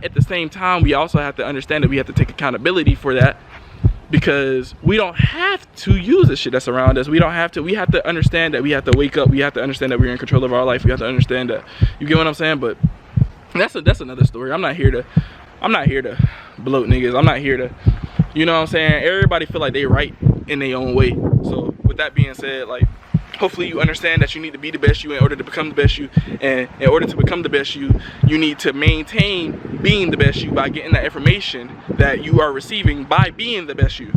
at the same time, we also have to understand that we have to take accountability for that, because we don't have to use the shit that's around us. We don't have to. We have to understand that we have to wake up. We have to understand that we're in control of our life. We have to understand that. You get what I'm saying? But that's another story. I'm not here to bloat niggas. I'm not here to, you know what I'm saying? Everybody feel like they right in their own way. So with that being said, like, hopefully you understand that you need to be the best you in order to become the best you. And in order to become the best you, you need to maintain being the best you by getting that information that you are receiving by being the best you.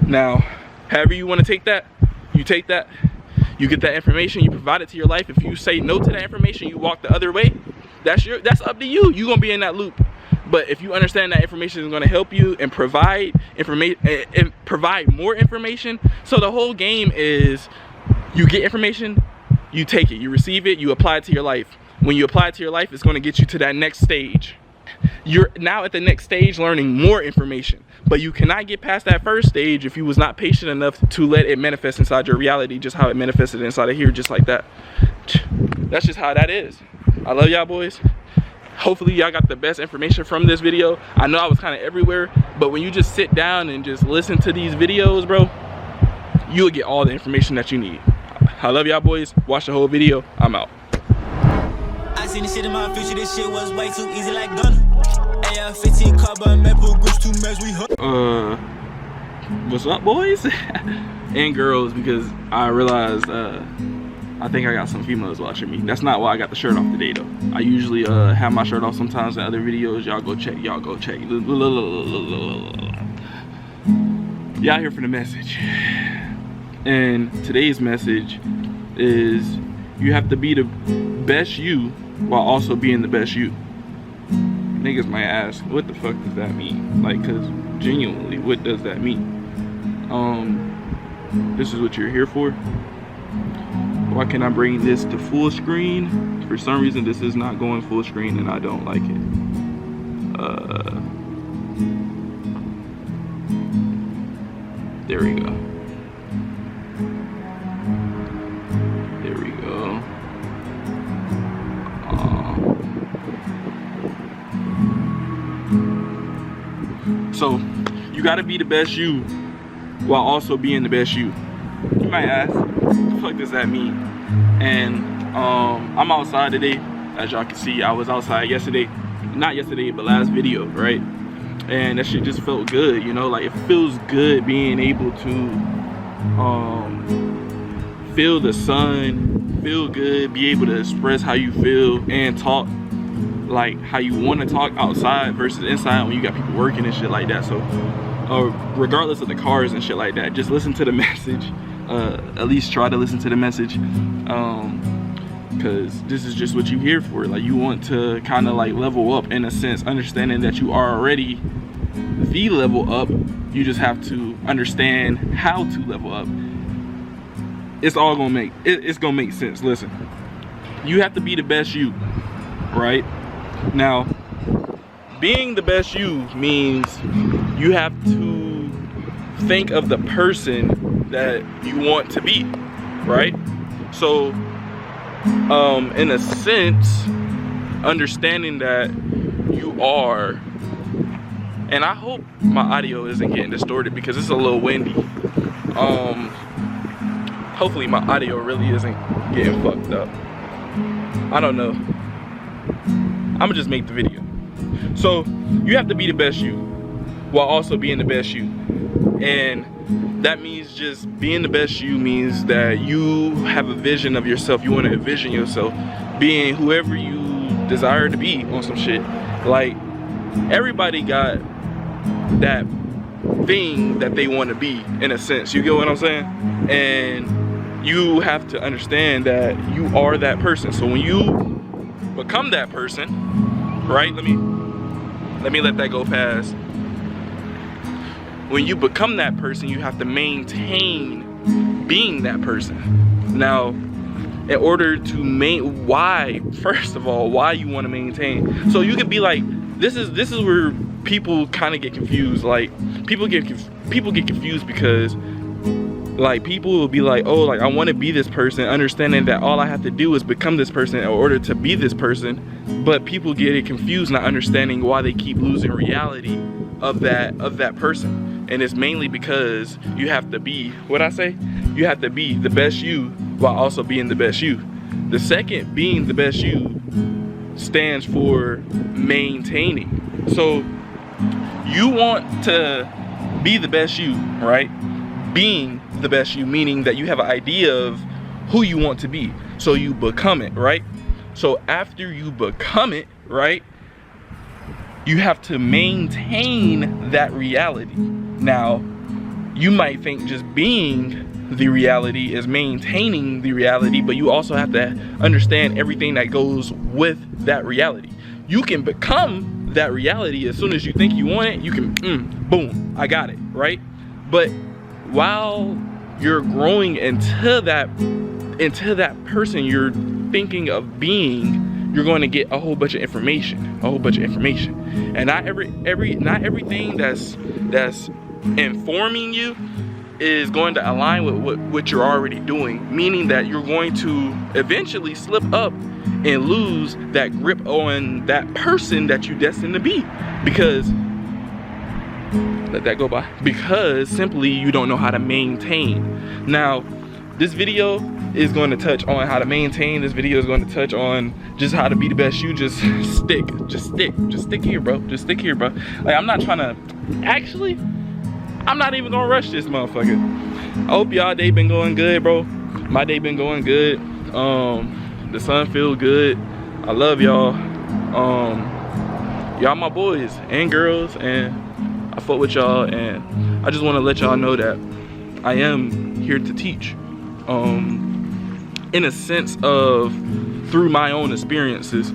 Now, however you want to take that, you take that. You get that information, you provide it to your life. If you say no to that information, you walk the other way, that's up to you. You're gonna be in that loop. But if you understand that information is going to help you and provide information and provide more information, so the whole game is you get information, you take it, you receive it, you apply it to your life. When you apply it to your life, it's going to get you to that next stage. You're now at the next stage learning more information, but you cannot get past that first stage if you was not patient enough to let it manifest inside your reality, just how it manifested inside of here, just like that. That's just how that is. I love y'all boys. Hopefully y'all got the best information from this video. I know I was kind of everywhere, but when you just sit down and just listen to these videos, bro, you'll get all the information that you need. I love y'all boys. Watch the whole video. I'm out. I seen this shit in my future. This shit was way too easy like gunner. AR-15 carbon maple grips too much. We what's up, boys and girls? Because I realized I think I got some females watching me. That's not why I got the shirt off today though. I usually have my shirt off sometimes in other videos. Y'all go check. Y'all go check. Y'all here for the message. And today's message is you have to be the best you while also being the best you. Niggas might ask, what the fuck does that mean? Like, cause genuinely, what does that mean? This is what you're here for. Why can't I bring this to full screen? For some reason this is not going full screen and I don't like it. There we go. There we go. So you gotta be the best you while also being the best you. You might ask, what the fuck does that mean? And I'm outside today. As y'all can see, I was outside yesterday. Not yesterday, but last video, right? And that shit just felt good, you know? Like, it feels good being able to feel the sun, feel good, be able to express how you feel and talk like how you want to talk outside versus inside when you got people working and shit like that. So regardless of the cars and shit like that, just listen to the message. At least try to listen to the message, because this is just what you here for. Like, you want to kind of like level up in a sense, understanding that you are already the level up. You just have to understand how to level up. It's all gonna make it's gonna make sense. Listen, you have to be the best you, right? Now, being the best you means you have to think of the person that you want to be, right? So in a sense, understanding that you are, and I hope my audio isn't getting distorted because it's a little windy. Hopefully my audio really isn't getting fucked up. I don't know. I'ma just make the video. So you have to be the best you while also being the best you. And that means just being the best you means that you have a vision of yourself. You want to envision yourself being whoever you desire to be on some shit. Like, everybody got that thing that they want to be, in a sense. You get what I'm saying? And you have to understand that you are that person. So when you become that person, right? Let me let that go past. When you become that person, you have to maintain being that person. Now, in order to first of all, why you want to maintain. So you could be like, this is where people kind of get confused. Like, people get confused because Like, people will be like, oh, like, I want to be this person, understanding that all I have to do is become this person in order to be this person. But people get it confused, not understanding why they keep losing reality of that person. And it's mainly because you have to be, what I say? You have to be the best you while also being the best you. The second, being the best you, stands for maintaining. So you want to be the best you, right? Being the best you, meaning that you have an idea of who you want to be, so you become it, right? So after you become it, right, you have to maintain that reality. Now, you might think just being the reality is maintaining the reality, but you also have to understand everything that goes with that reality. You can become that reality as soon as you think you want it. You can, boom, I got it, right? But while you're growing into that person you're thinking of being, you're going to get a whole bunch of information, and not everything that's informing you is going to align with what you're already doing, meaning that you're going to eventually slip up and lose that grip on that person that you're destined to be, because let that go by, because simply you don't know how to maintain. Now, this video is going to touch on how to maintain. This video is going to touch on just how to be the best you. Just stick here, bro. Just stick here, bro. Like, I'm not trying to, actually, I'm not even gonna rush this motherfucker. I hope y'all day been going good, bro. My day been going good. The sun feel good. I love y'all. Y'all my boys and girls, and I fuck with y'all, and I just want to let y'all know that I am here to teach, in a sense of, through my own experiences.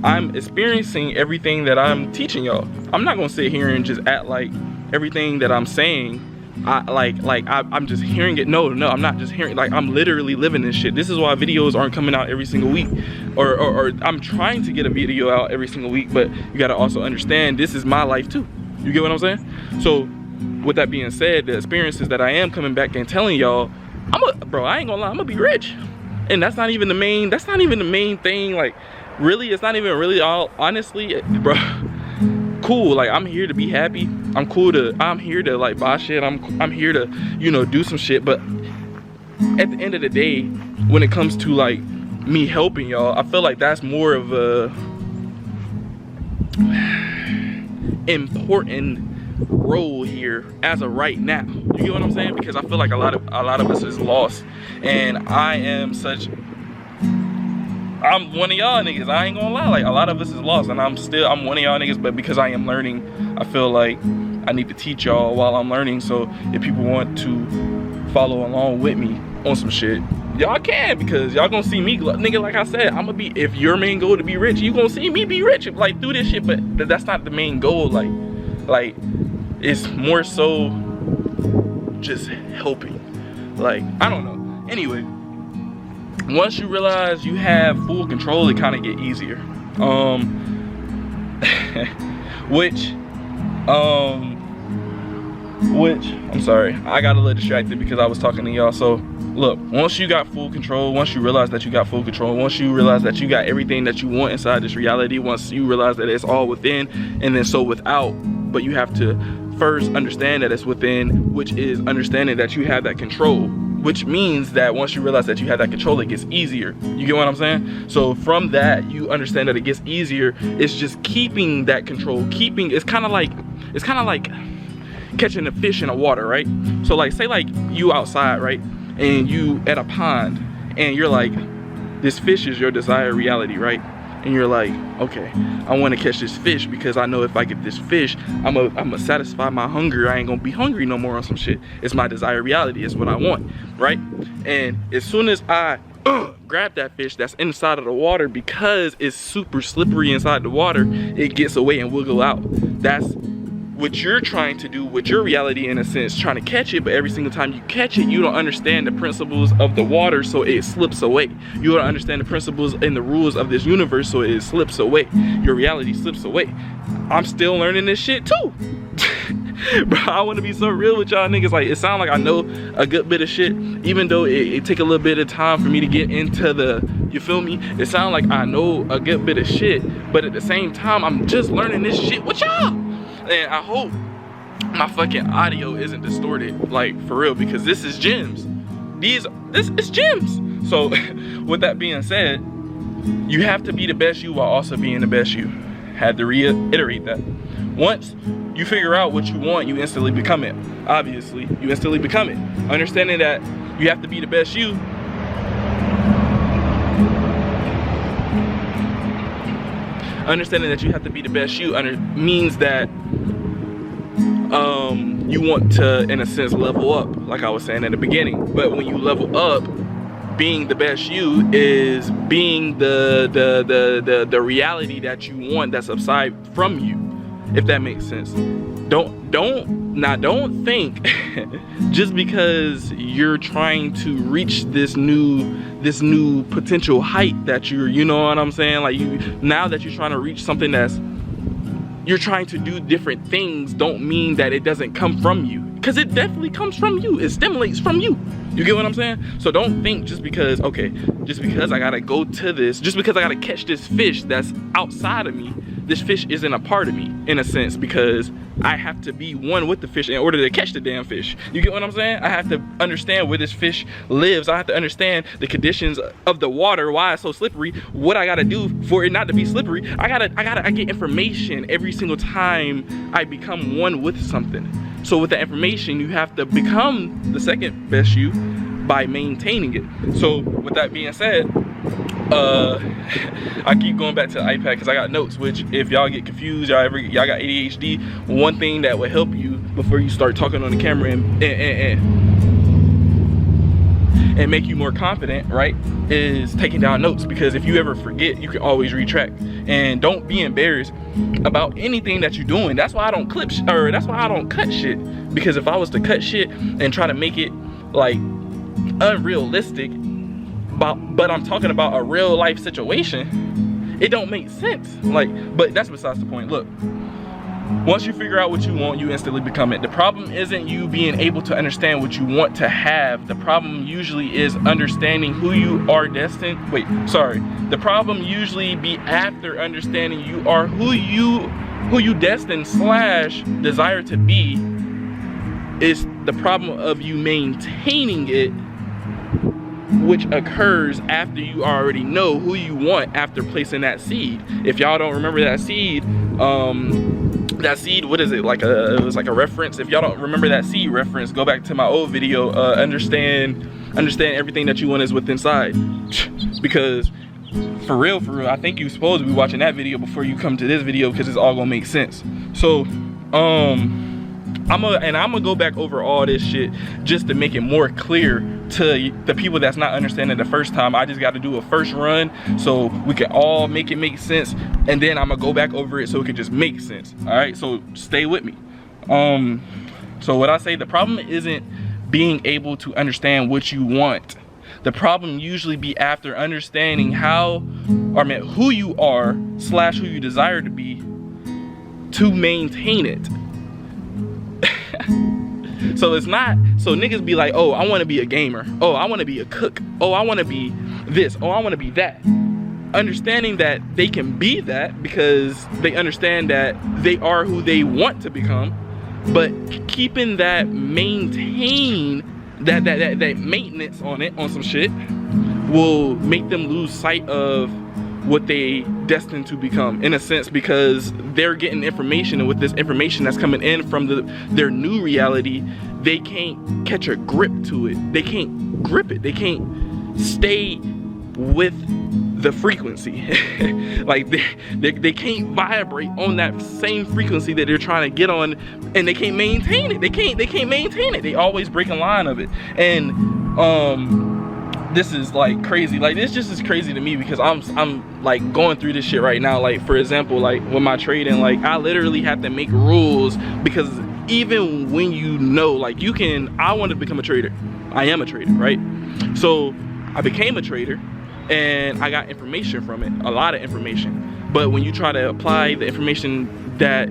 I'm experiencing everything that I'm teaching y'all. I'm not gonna sit here and just act like everything that I'm saying, I'm just hearing it. No, I'm not just hearing, like, I'm literally living this shit. This is why videos aren't coming out every single week, or I'm trying to get a video out every single week, but you gotta also understand this is my life too. You get what I'm saying? So with that being said, the experiences that I am coming back and telling y'all, bro, I ain't gonna lie, I'm gonna be rich. And that's not even the main thing. Like, really, it's not even really all, honestly, bro. Cool, like, I'm here to be happy. I'm here to like buy shit. I'm here to, you know, do some shit. But at the end of the day, when it comes to like me helping y'all, I feel like that's more of a important role here as of right now. You get what I'm saying? Because I feel like a lot of us is lost, and I'm one of y'all niggas. I ain't gonna lie, like, a lot of us is lost, and I'm one of y'all niggas. But because I am learning, I feel like I need to teach y'all while I'm learning. So if people want to follow along with me on some shit, y'all can, because y'all gonna see me, nigga. Like I said, I'm gonna be, if your main goal to be rich, you gonna see me be rich, like, through this shit. But that's not the main goal. Like it's more so just helping. Like, I don't know. Anyway, once you realize you have full control, it kind of get easier. Which I'm sorry, I got a little distracted because I was talking to y'all. So look, once you got full control, once you realize that you got full control, once you realize that you got everything that you want inside this reality, once you realize that it's all within and then so without, but you have to first understand that it's within, which is understanding that you have that control, which means that once you realize that you have that control, it gets easier. You get what I'm saying? So from that, you understand that it gets easier. It's just keeping that control, it's kind of like catching a fish in the water, right? So like, say like you outside, right? And you at a pond, and you're like, this fish is your desired reality, right? And you're like, okay, I want to catch this fish because I know if I get this fish, I'm gonna satisfy my hunger. I ain't gonna be hungry no more on some shit. It's my desired reality. It's what I want, right? And as soon as I grab that fish that's inside of the water, because it's super slippery inside the water, it gets away and wiggle out. That's what you're trying to do with your reality, in a sense, trying to catch it. But every single time you catch it, you don't understand the principles of the water, so it slips away. You don't understand the principles and the rules of this universe, so it slips away. Your reality slips away. I'm still learning this shit too. Bro, I want to be so real with y'all niggas. Like, it sounds like I know a good bit of shit, even though it take a little bit of time for me to get into the, you feel me? It sounds like I know a good bit of shit, but at the same time, I'm just learning this shit with y'all. And I hope my fucking audio isn't distorted, like, for real, because this is gems. This is gems. So, with that being said, you have to be the best you while also being the best you. Had to reiterate that. Once you figure out what you want, you instantly become it. Obviously, you instantly become it. Understanding that you have to be the best you. Understanding that you have to be the best you means that you want to, in a sense, level up, like I was saying at the beginning. But when you level up, being the best you is being the reality that you want that's aside from you, if that makes sense. Don't think just because you're trying to reach this new potential height that you know what I'm saying, like, now that you're trying to reach something that's, you're trying to do different things, don't mean that it doesn't come from you, because it definitely comes from you. It stimulates from you. You get what I'm saying? So don't think just because, okay, just because I gotta go to this, just because I gotta catch this fish that's outside of me, this fish isn't a part of me, in a sense, because I have to be one with the fish in order to catch the damn fish. You get what I'm saying? I have to understand where this fish lives. I have to understand the conditions of the water, why it's so slippery, what I gotta do for it not to be slippery. I get information every single time I become one with something. So with that information, you have to become the second best you by maintaining it. So with that being said, I keep going back to the iPad because I got notes, which if y'all get confused, y'all got ADHD, one thing that will help you before you start talking on the camera and make you more confident, right, is taking down notes. Because if you ever forget, you can always retract. And don't be embarrassed about anything that you're doing. That's why I don't clip or that's why I don't cut shit. Because if I was to cut shit and try to make it like unrealistic, but I'm talking about a real life situation, it don't make sense. Like, but that's besides the point. Look, once you figure out what you want, you instantly become it. The problem isn't you being able to understand what you want to have. The problem usually is understanding who you are destined. The problem usually be after understanding you are who you destined / desire to be. Is the problem of you maintaining it, which occurs after you already know who you want after placing that seed. If y'all don't remember that seed, what is it, like it was like a reference. If y'all don't remember that seed reference, go back to my old video. Understand everything that you want is within inside. Because for real, I think you're supposed to be watching that video before you come to this video, because it's all gonna make sense. So I'm gonna go back over all this shit just to make it more clear to the people that's not understanding the first time. I just got to do a first run so we can all make it make sense, and then I'm gonna go back over it so it can just make sense. All right, so stay with me. So what I say, the problem isn't being able to understand what you want. The problem usually be after understanding who you are / who you desire to be, to maintain it. So it's not, so niggas be like, oh, I want to be a gamer, oh, I want to be a cook, oh, I want to be this, oh, I want to be that. Understanding that they can be that because they understand that they are who they want to become, but keeping that that maintenance on some shit will make them lose sight of what they destined to become, in a sense, because they're getting information, and with this information that's coming in from their new reality, they can't catch a grip to it. They can't grip it. They can't stay with the frequency. Like they can't vibrate on that same frequency that they're trying to get on, and they can't maintain it. They can't maintain it. They always break a line of it. And this is like crazy. Like, this just is crazy to me because I'm like going through this shit right now. Like, for example, like with my trading, like I literally have to make rules, because even when you know, like, I want to become a trader. I am a trader, right? So I became a trader and I got information from it, a lot of information. But when you try to apply the information that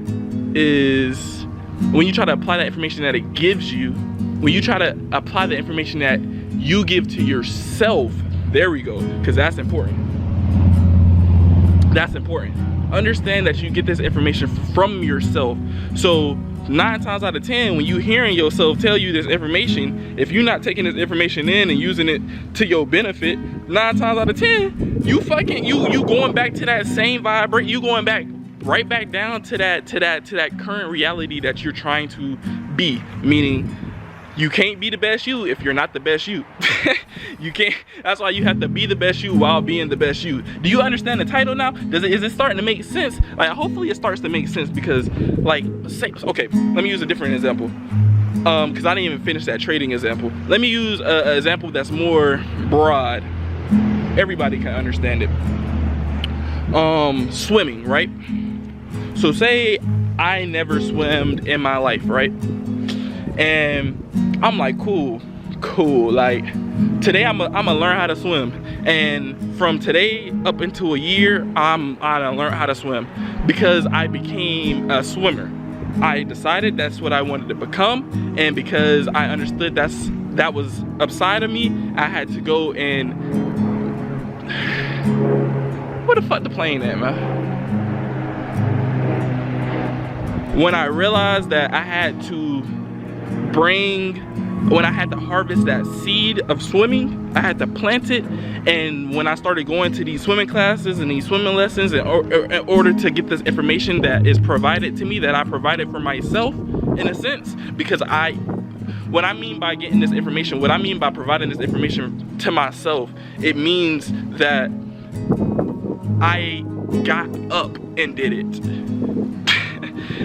is when you try to apply that information that it gives you, when you try to apply the information that you give to yourself, there we go, because that's important. That's important. Understand that you get this information from yourself. So 9 times out of 10, when you hearing yourself tell you this information, if you're not taking this information in and using it to your benefit, 9 times out of 10, you going back to that same vibrate, you going back right back down to that current reality that you're trying to be. Meaning, you can't be the best you if you're not the best you. You can't. That's why you have to be the best you while being the best you. Do you understand the title now? Is it starting to make sense? Like, hopefully it starts to make sense, because, like, say, okay, let me use a different example. Because I didn't even finish that trading example. Let me use an example that's more broad. Everybody can understand it. Swimming, right? So say I never swam in my life, right? And I'm like, cool, like, today I'm gonna learn how to swim, and from today up into a year I'm gonna learn how to swim, because I became a swimmer. I decided that's what I wanted to become, and because I understood that was upside of me, I had to go and where the fuck the plane at, man? When I realized that I had to when I had to harvest that seed of swimming, I had to plant it. And when I started going to these swimming classes and these swimming lessons in order to get this information that is provided to me, that I provided for myself, in a sense, because what I mean by getting this information, what I mean by providing this information to myself, it means that I got up and did it.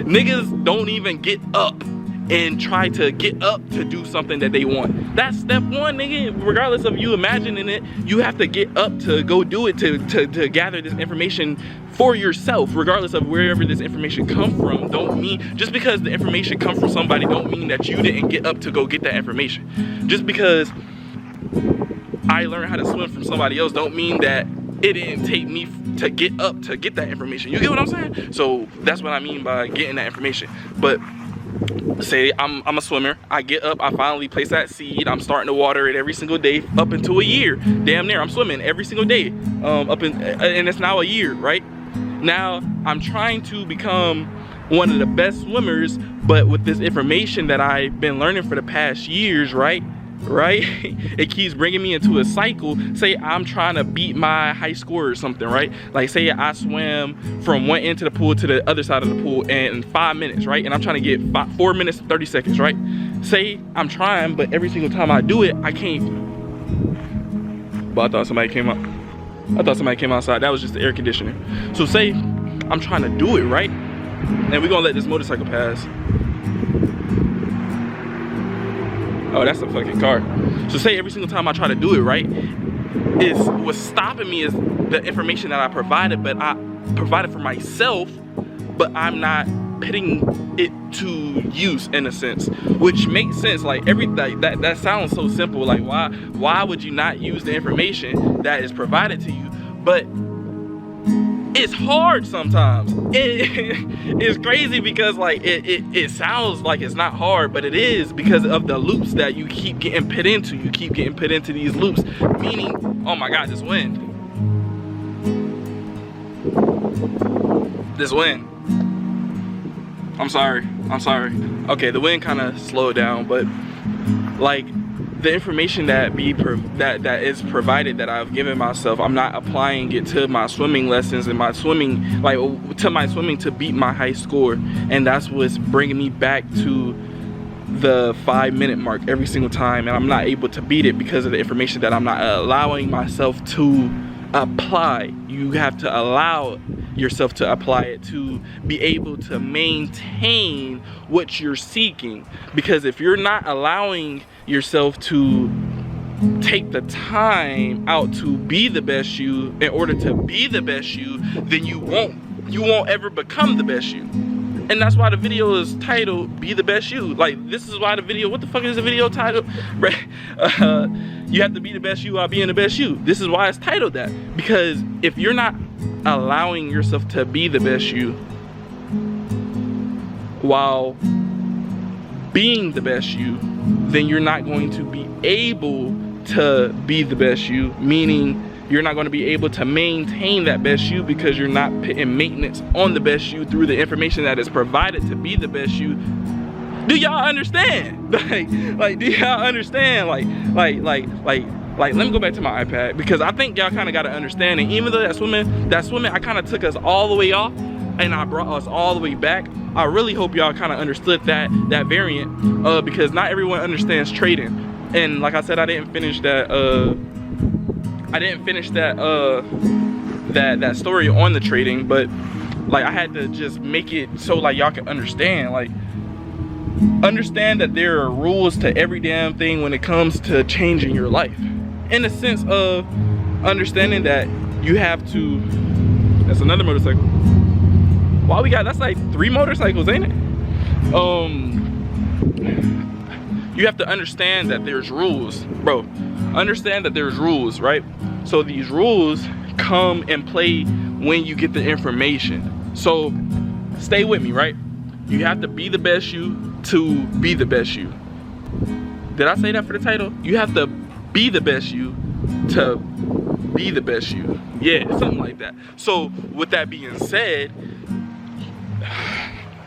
Niggas don't even get up and try to get up to do something that they want. That's step one, nigga. Regardless of you imagining it, you have to get up to go do it, to gather this information for yourself, regardless of wherever this information come from. Don't mean, just because the information comes from somebody, don't mean that you didn't get up to go get that information. Just because I learned how to swim from somebody else, don't mean that it didn't take me to get up to get that information. You get what I'm saying? So that's what I mean by getting that information. But say I'm a swimmer, I get up, I finally place that seed, I'm starting to water it every single day up into a year. Damn near, I'm swimming every single day, and it's now a year, right? Now I'm trying to become one of the best swimmers, but with this information that I've been learning for the past years, right? It keeps bringing me into a cycle. Say I'm trying to beat my high score or something, right? Like, say I swam from one end of the pool to the other side of the pool in 5 minutes, right? And I'm trying to get 4 minutes and 30 seconds, right? Say I'm trying, but every single time I do it, I can't. But I thought somebody came out. I thought somebody came outside. That was just the air conditioner. So say I'm trying to do it, right? And we're gonna let this motorcycle pass. Oh, that's a fucking car. So say every single time I try to do it, right, what's stopping me is the information that I provided, but I provided for myself, but I'm not putting it to use, in a sense, which makes sense. Like, that sounds so simple. Like, why would you not use the information that is provided to you? But it's hard sometimes. It's crazy because, like, it sounds like it's not hard, but it is, because of the loops that you keep getting put into. You keep getting put into these loops, meaning, oh my God, this wind. I'm sorry. Okay, the wind kind of slowed down, but like, the information that is provided, that I've given myself, I'm not applying it to my swimming lessons and my swimming, like, to my swimming to beat my high score. And that's what's bringing me back to the 5-minute mark every single time, and I'm not able to beat it because of the information that I'm not allowing myself to apply. You have to allow yourself to apply it to be able to maintain what you're seeking. Because if you're not allowing yourself to take the time out to be the best you, in order to be the best you, then you won't ever become the best you. And that's why the video is titled Be the Best You. Like, this is why the video, what the fuck is the video titled? You have to be the best you while being the best you. This is why it's titled that. Because if you're not allowing yourself to be the best you while being the best you, then you're not going to be able to be the best you, meaning you're not going to be able to maintain that best you because you're not putting maintenance on the best you through the information that is provided to be the best you. Do y'all understand? Like, do y'all understand? Like, let me go back to my iPad, because I think y'all kind of got to understand it. Even though that swimming, I kind of took us all the way off and I brought us all the way back. I really hope y'all kind of understood that variant, because not everyone understands trading. And like I said, I didn't finish that that story on the trading, but like I had to just make it so like y'all can understand. Like, understand that there are rules to every damn thing when it comes to changing your life, in the sense of understanding that you have to. That's another motorcycle. Wow, we got, that's like 3 motorcycles, ain't it? You have to understand that there's rules, bro. Understand that there's rules, right? So these rules come and play when you get the information. So stay with me, right? You have to be the best you to be the best you. Did I say that for the title? You have to be the best you to be the best you. Yeah, something like that. So with that being said,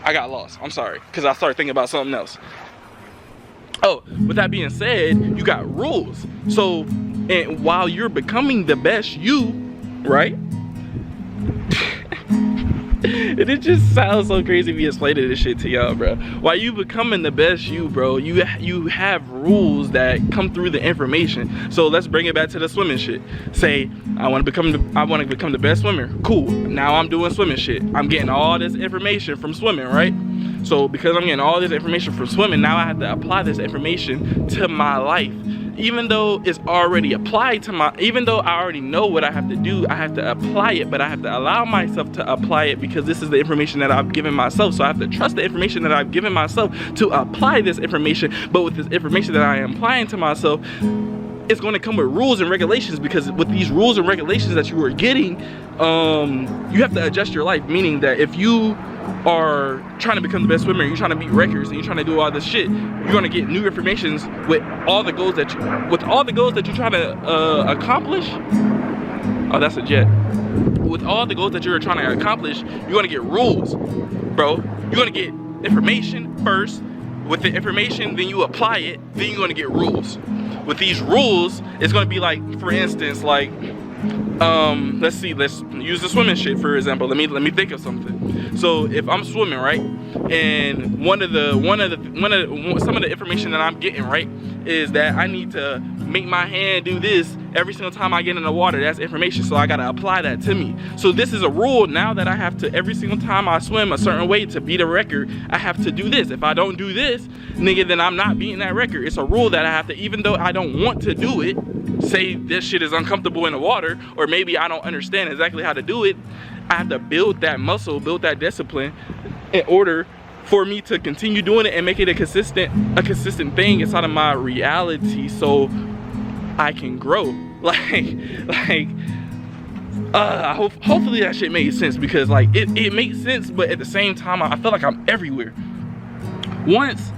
I got lost. I'm sorry, because I started thinking about something else. Oh, with that being said, you got rules. So, and while you're becoming the best you, right? And it just sounds so crazy me explaining this shit to y'all, bro. While you becoming the best you, bro, you have rules that come through the information. So let's bring it back to the swimming shit. Say I want to become the best swimmer. Cool. Now I'm doing swimming shit. I'm getting all this information from swimming, right? So because I'm getting all this information from swimming, now I have to apply this information to my life. Even though it's already applied to my, even though I already know what I have to do, I have to apply it, but I have to allow myself to apply it because this is the information that I've given myself. So I have to trust the information that I've given myself to apply this information. But with this information that I am applying to myself, it's going to come with rules and regulations, because with these rules and regulations that you are getting, you have to adjust your life. Meaning that if you are trying to become the best swimmer, you're trying to beat records, and you're trying to do all this shit, you're gonna get new informations with all the goals that you're trying to accomplish. Oh, that's a jet. With all the goals that you're trying to accomplish, you're gonna get rules, bro. You're gonna get information first. With the information, then you apply it, then you're gonna get rules. With these rules, it's gonna be like, for instance, like, let's use the swimming shit for example. Let me think of something. So if I'm swimming, right, and some of the information that I'm getting, right, is that I need to make my hand do this every single time I get in the water. That's information, so I gotta apply that to me. So this is a rule now that I have to, every single time I swim a certain way to beat a record, I have to do this. If I don't do this, nigga, then I'm not beating that record. It's a rule that I have to, even though I don't want to do it, say this shit is uncomfortable in the water, or maybe I don't understand exactly how to do it, I have to build that muscle, build that discipline in order for me to continue doing it and make it a consistent thing inside of my reality, so I can grow. Hopefully that shit made sense, because like it makes sense, but at the same time I feel like I'm everywhere. Once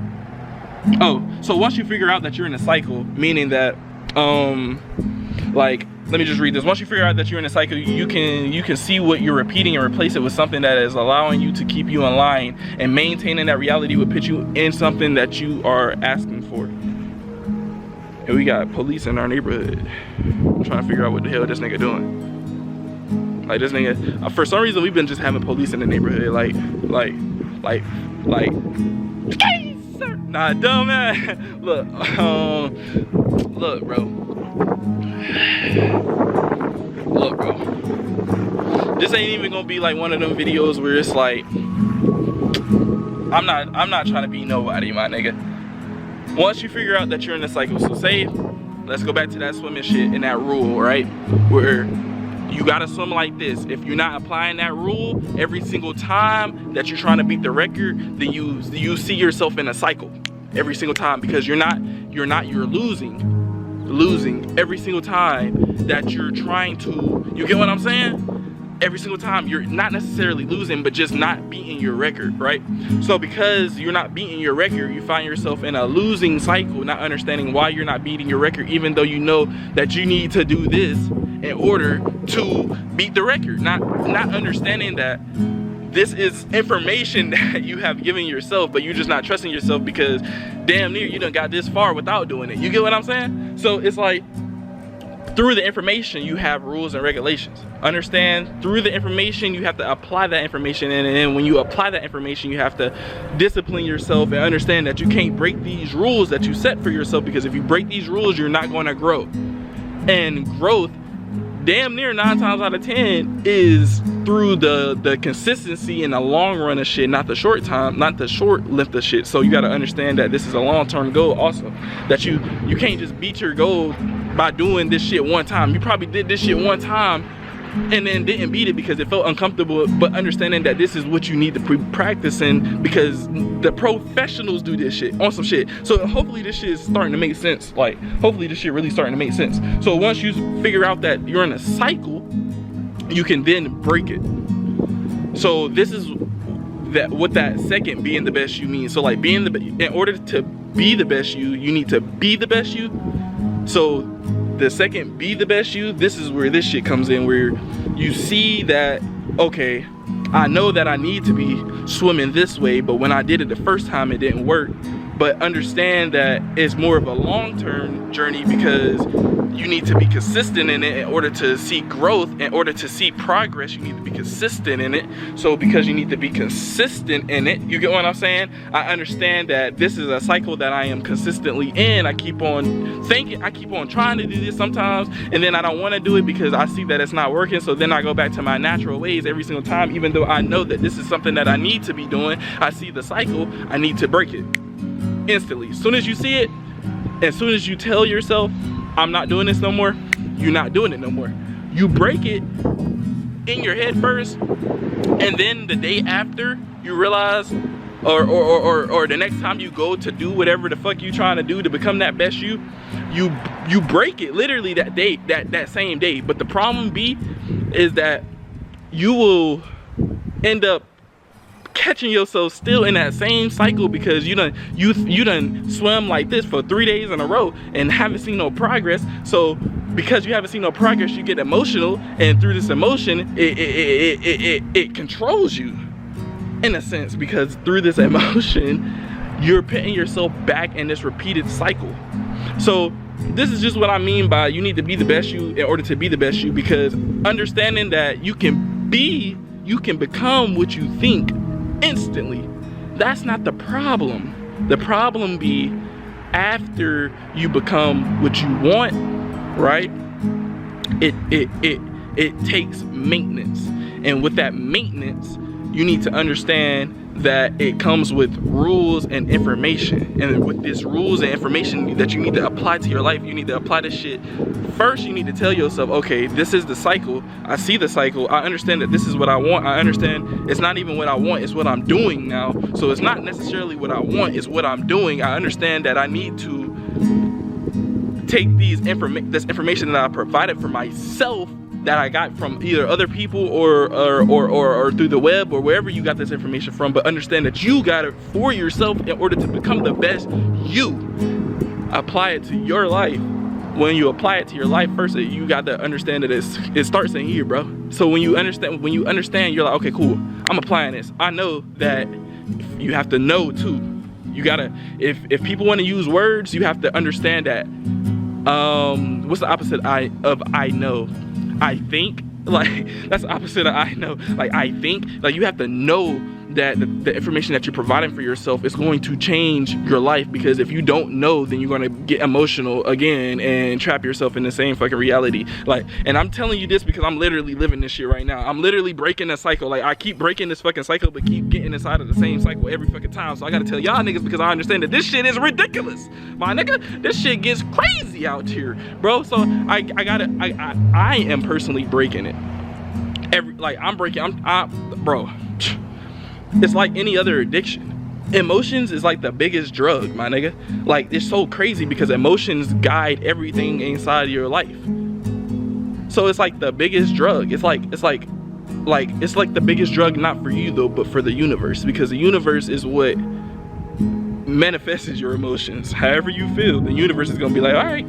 you figure out that you're in a cycle, meaning that like, let me just read this. Once you figure out that you're in a cycle, you can see what you're repeating and replace it with something that is allowing you to keep you in line, and maintaining that reality would put you in something that you are asking for. And we got police in our neighborhood. I'm trying to figure out what the hell this nigga doing. Like, this nigga, for some reason we've been just having police in the neighborhood. Like, nah, dumbass. Look, bro. Look, bro. This ain't even gonna be like one of them videos where it's like, I'm not trying to be nobody, my nigga. Once you figure out that you're in the cycle, so say, let's go back to that swimming shit and that rule, right? Where you gotta swim like this. If you're not applying that rule every single time that you're trying to beat the record, then you see yourself in a cycle every single time, because you're losing every single time that you're trying to, you get what I'm saying? every single time you're not necessarily losing, but just not beating your record, right? So because you're not beating your record, you find yourself in a losing cycle, not understanding why you're not beating your record, even though you know that you need to do this in order to beat the record. Not understanding that this is information that you have given yourself, but you're just not trusting yourself because damn near you done got this far without doing it. You get what I'm saying? So it's like, through the information, you have rules and regulations. Understand, through the information, you have to apply that information. And then when you apply that information, you have to discipline yourself and understand that you can't break these rules that you set for yourself, because if you break these rules, you're not going to grow. And growth, damn near 9 times out of 10, is through the consistency in the long run of shit, not the short length of shit. So you got to understand that this is a long-term goal also, that you can't just beat your goal by doing this shit one time. You probably did this shit one time and then didn't beat it because it felt uncomfortable, but understanding that this is what you need to be practicing, because the professionals do this shit on some shit. So hopefully this shit is starting to make sense. Like, hopefully this shit really starting to make sense. So once you figure out that you're in a cycle, you can then break it. So this is what that second being the best you means. So like, in order to be the best you need to be the best you. So the second be the best you, this is where this shit comes in, where you see that, okay, I know that I need to be swimming this way, but when I did it the first time it didn't work. But understand that it's more of a long-term journey, because you need to be consistent in it in order to see growth. In order to see progress, you need to be consistent in it. So because you need to be consistent in it, you get what I'm saying? I understand that this is a cycle that I am consistently in. I keep on thinking, I keep on trying to do this sometimes, and then I don't want to do it because I see that it's not working. So then I go back to my natural ways every single time, even though I know that this is something that I need to be doing. I see the cycle, I need to break it instantly. As soon as you see it, as soon as you tell yourself, I'm not doing this no more, you're not doing it no more. You break it in your head first, and then the day after you realize, or the next time you go to do whatever the fuck you trying to do to become that best you break it literally that day, that same day. But the problem is that you will end up catching yourself still in that same cycle, because you done swim like this for 3 days in a row and haven't seen no progress. So because you haven't seen no progress, you get emotional, and through this emotion it controls you in a sense, because through this emotion you're putting yourself back in this repeated cycle. So this is just what I mean by you need to be the best you in order to be the best you, because understanding that you can become what you think instantly, that's not the problem. The problem be after you become what you want, right? It takes maintenance, and with that maintenance you need to understand that it comes with rules and information. And with this rules and information that you need to apply to your life, you need to apply this shit. First, you need to tell yourself, okay, this is the cycle. I see the cycle. I understand that this is what I want. I understand it's not even what I want, it's what I'm doing now. So it's not necessarily what I want, it's what I'm doing. I understand that I need to take this information that I provided for myself, that I got from either other people or through the web or wherever you got this information from, but understand that you got it for yourself in order to become the best you. Apply it to your life. When you apply it to your life, first you got to understand that it starts in here, bro. So when you understand, you're like, okay, cool, I'm applying this. I know that you have to know too. You gotta, if people want to use words, you have to understand that. What's the opposite of I know? I think, like, that's the opposite of I know. Like, I think, like, you have to know that the information that you're providing for yourself is going to change your life, because if you don't know, then you're going to get emotional again and trap yourself in the same fucking reality. Like, and I'm telling you this because I'm literally living this shit right now. I'm literally breaking a cycle. Like, I keep breaking this fucking cycle, but keep getting inside of the same cycle every fucking time. So I gotta tell y'all niggas, because I understand that this shit is ridiculous, my nigga. This shit gets crazy out here, bro. So I am personally breaking it. Bro, it's like any other addiction. Emotions is like the biggest drug, my nigga. Like, it's so crazy because emotions guide everything inside your life. So it's like the biggest drug. It's like like, it's like the biggest drug, not for you though, but for the universe, because the universe is what manifests your emotions. However you feel, the universe is gonna be like, all right,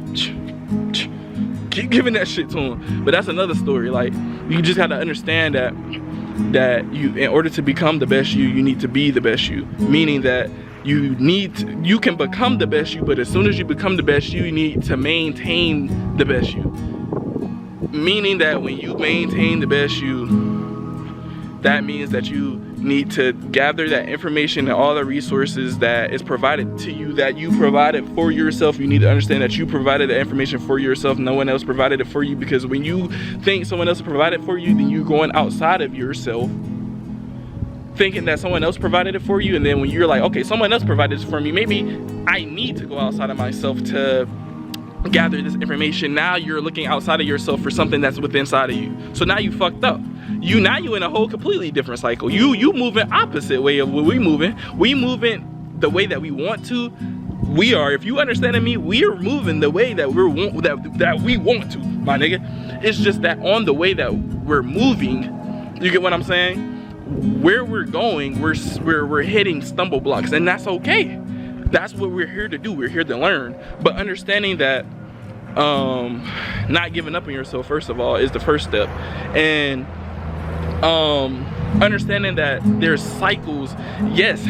keep giving that shit to them. But that's another story. Like, you just gotta understand that you, in order to become the best you need to be the best you. Meaning that you can become the best you, but as soon as you become the best you need to maintain the best you. Meaning that when you maintain the best you, that means that you need to gather that information and all the resources that is provided to you, that you provided for yourself. You need to understand that you provided the information for yourself. No one else provided it for you, because when you think someone else provided it for you, then you're going outside of yourself thinking that someone else provided it for you. And then when you're like, okay, someone else provided this for me, maybe I need to go outside of myself to gather this information. Now you're looking outside of yourself for something that's within inside of you. So now you fucked up. Now you in a whole completely different cycle. You moving opposite way of what we moving. We moving the way that we want to. We are, if you understanding me, we are moving the way that we want to, my nigga. It's just that on the way that we're moving, you get what I'm saying? Where we're going, we're hitting stumble blocks, and that's okay. That's what we're here to do. We're here to learn. But understanding that not giving up on yourself, first of all, is the first step. And understanding that there's cycles. Yes,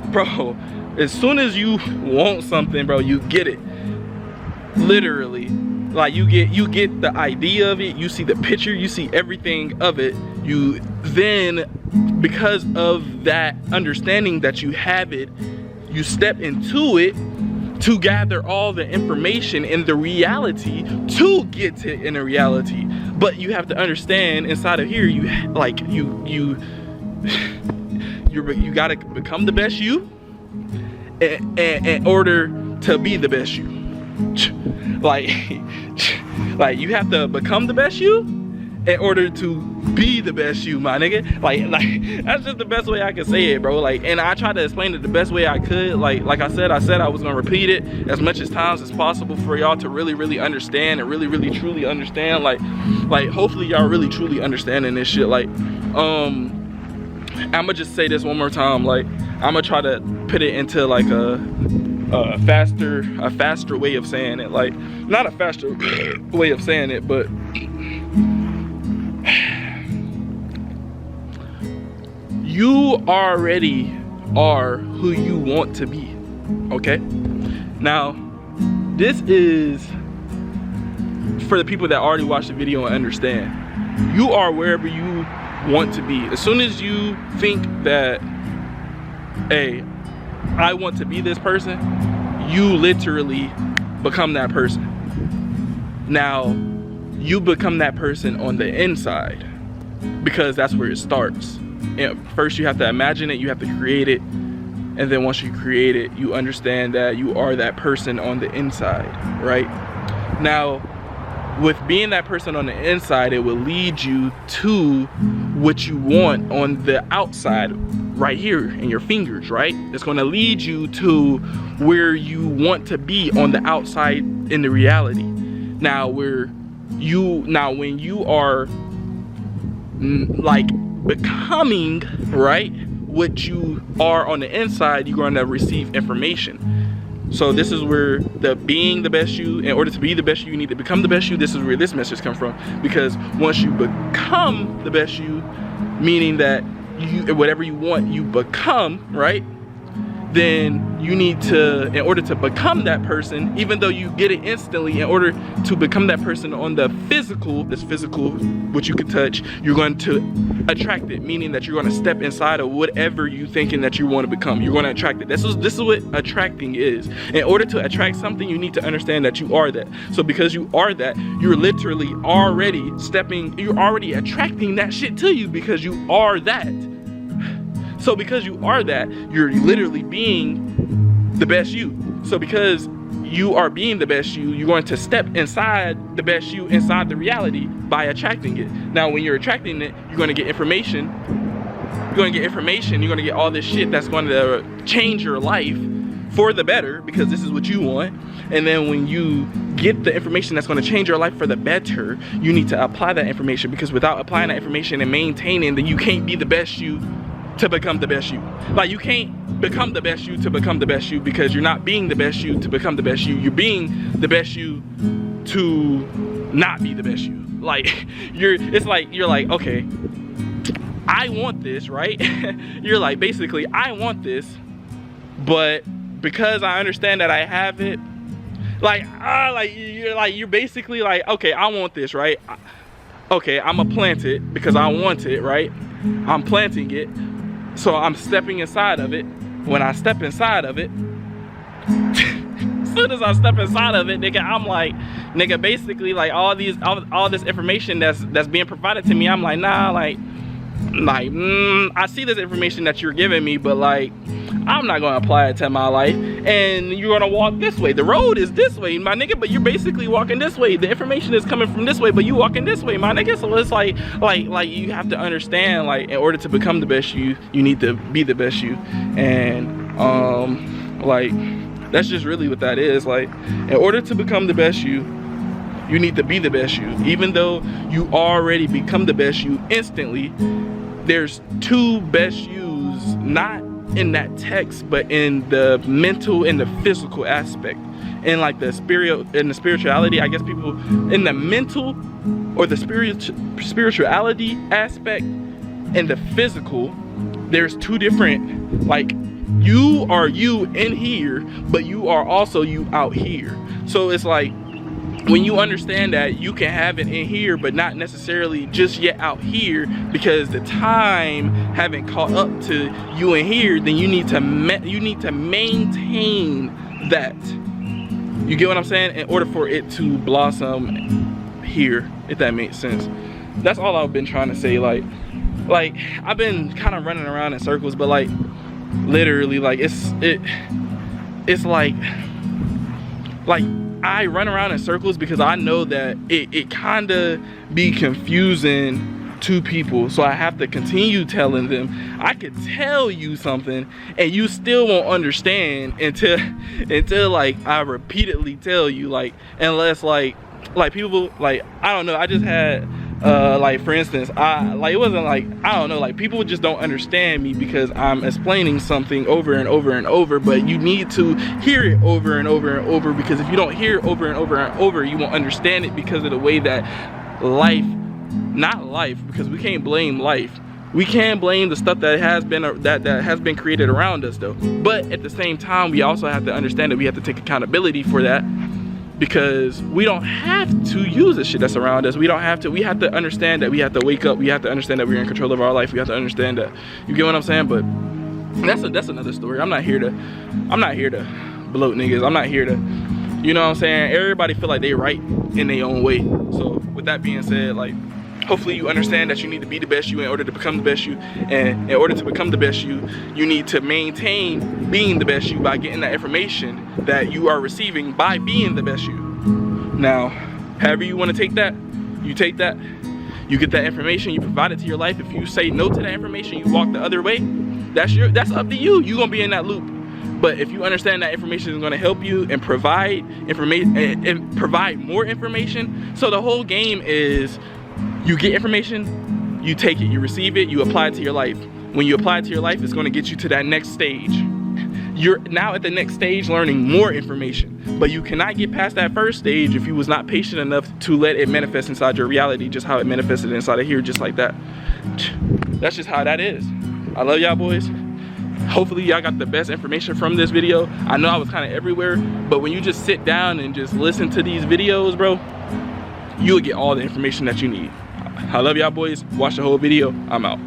bro, as soon as you want something, bro, you get it. Literally. Like, you get the idea of it, you see the picture, you see everything of it. You then, because of that understanding that you have it, you step into it to gather all the information in the reality to get to in a reality. But you have to understand, inside of here, you gotta become the best you in order to be the best you. Like you have to become the best you in order to be the best you, my nigga. Like that's just the best way I can say it, bro. Like, and I tried to explain it the best way I could. Like I said I was gonna repeat it as much as times as possible for y'all to really understand and really truly understand. Like hopefully y'all really truly understanding this shit. Like, I'ma just say this one more time. Like, I'ma try to put it into like a faster way of saying it. Like, not a faster way of saying it, but you already are who you want to be, okay? Now, this is for the people that already watched the video and understand. You are wherever you want to be. As soon as you think that, hey, I want to be this person, you literally become that person. Now, you become that person on the inside, because that's where it starts. And first you have to imagine it, you have to create it, and then once you create it, you understand that you are that person on the inside, right? Now, with being that person on the inside, it will lead you to what you want on the outside, right here in your fingers, right? It's going to lead you to where you want to be on the outside in the reality. Now, when you are like becoming, right, what you are on the inside, you're going to receive information. So this is where the being the best you, in order to be the best you need to become the best you. This is where this message comes from, because once you become the best you, meaning that you, whatever you want, you become, right? Then you need to, in order to become that person, even though you get it instantly, in order to become that person on the physical, this physical, which you can touch, you're going to attract it, meaning that you're going to step inside of whatever you thinking that you want to become. You're going to attract it. This is what attracting is. In order to attract something, you need to understand that you are that. So because you are that, you're literally already you're already attracting that shit to you, because you are that. So because you are that, you're literally being the best you. So because you are being the best you, you're going to step inside the best you, inside the reality, by attracting it. Now, when you're attracting it, you're going to get information. You're going to get information. You're going to get all this shit that's going to change your life for the better, because this is what you want. And then when you get the information that's going to change your life for the better, you need to apply that information, because without applying that information and maintaining, then you can't be the best you to become the best you. Like, you can't become the best you to become the best you, because you're not being the best you to become the best you. You're being the best you to not be the best you. Like, it's like you're like, okay, I want this, right? You're like, basically, I want this, but because I understand that I have it, you're basically like, okay, I want this, right? Okay, I'm gonna plant it because I want it, right? I'm planting it, so I'm stepping inside of it. When I step inside of it, as soon as I step inside of it, nigga, I'm like, nigga, basically, like, all this information that's being provided to me, I'm like, nah, I see this information that you're giving me, but like, I'm not gonna apply it to my life. And you're gonna walk this way. The road is this way, my nigga, but you're basically walking this way. The information is coming from this way, but you walking this way, my nigga. So it's like you have to understand, like, in order to become the best you need to be the best you. And like, that's just really what that is. Like, in order to become the best you need to be the best you. Even though you already become the best you instantly, there's two best yous, not in that text, but in the mental and the physical aspect. And like the spirituality, I guess people in the mental or the spirituality aspect and the physical, there's two different, like, you are you in here, but you are also you out here. So it's like, when you understand that you can have it in here, but not necessarily just yet out here, because the time haven't caught up to you in here, then you need to maintain that. You get what I'm saying? In order for it to blossom here, if that makes sense. That's all I've been trying to say. Like I've been kind of running around in circles, but like, literally, like, it's like I run around in circles because I know that it kind of be confusing to people. So I have to continue telling them. I could tell you something and you still won't understand until like I repeatedly tell you, like, unless like people, like, I don't know, I just had like, for instance, it wasn't like, I don't know, like, people just don't understand me because I'm explaining something over and over and over, but you need to hear it over and over and over, because if you don't hear it over and over and over, you won't understand it, because of the way that because we can't blame life. We can blame the stuff that has been created around us, though. But at the same time, we also have to understand that we have to take accountability for that, because we don't have to use the shit that's around us. We have to understand that we have to wake up. We have to understand that we're in control of our life. We have to understand that. You get what I'm saying? But that's another story. I'm not here to bloat niggas. I'm not here to, you know what I'm saying? Everybody feel like they right in their own way. So with that being said, like, hopefully you understand that you need to be the best you in order to become the best you. And in order to become the best you need to maintain being the best you by getting that information that you are receiving by being the best you. Now, however you want to take that, you take that. You get that information, you provide it to your life. If you say no to that information, you walk the other way, that's up to you. You're gonna be in that loop. But if you understand that information is going to help you and provide information and provide more information, so the whole game is, you get information, you take it, you receive it, you apply it to your life. When you apply it to your life, it's going to get you to that next stage. You're now at the next stage learning more information, but you cannot get past that first stage if you was not patient enough to let it manifest inside your reality, just how it manifested inside of here, just like that. That's just how that is. I love y'all boys. Hopefully y'all got the best information from this video. I know I was kind of everywhere, but when you just sit down and just listen to these videos, bro, you'll get all the information that you need. I love y'all boys. Watch the whole video. I'm out.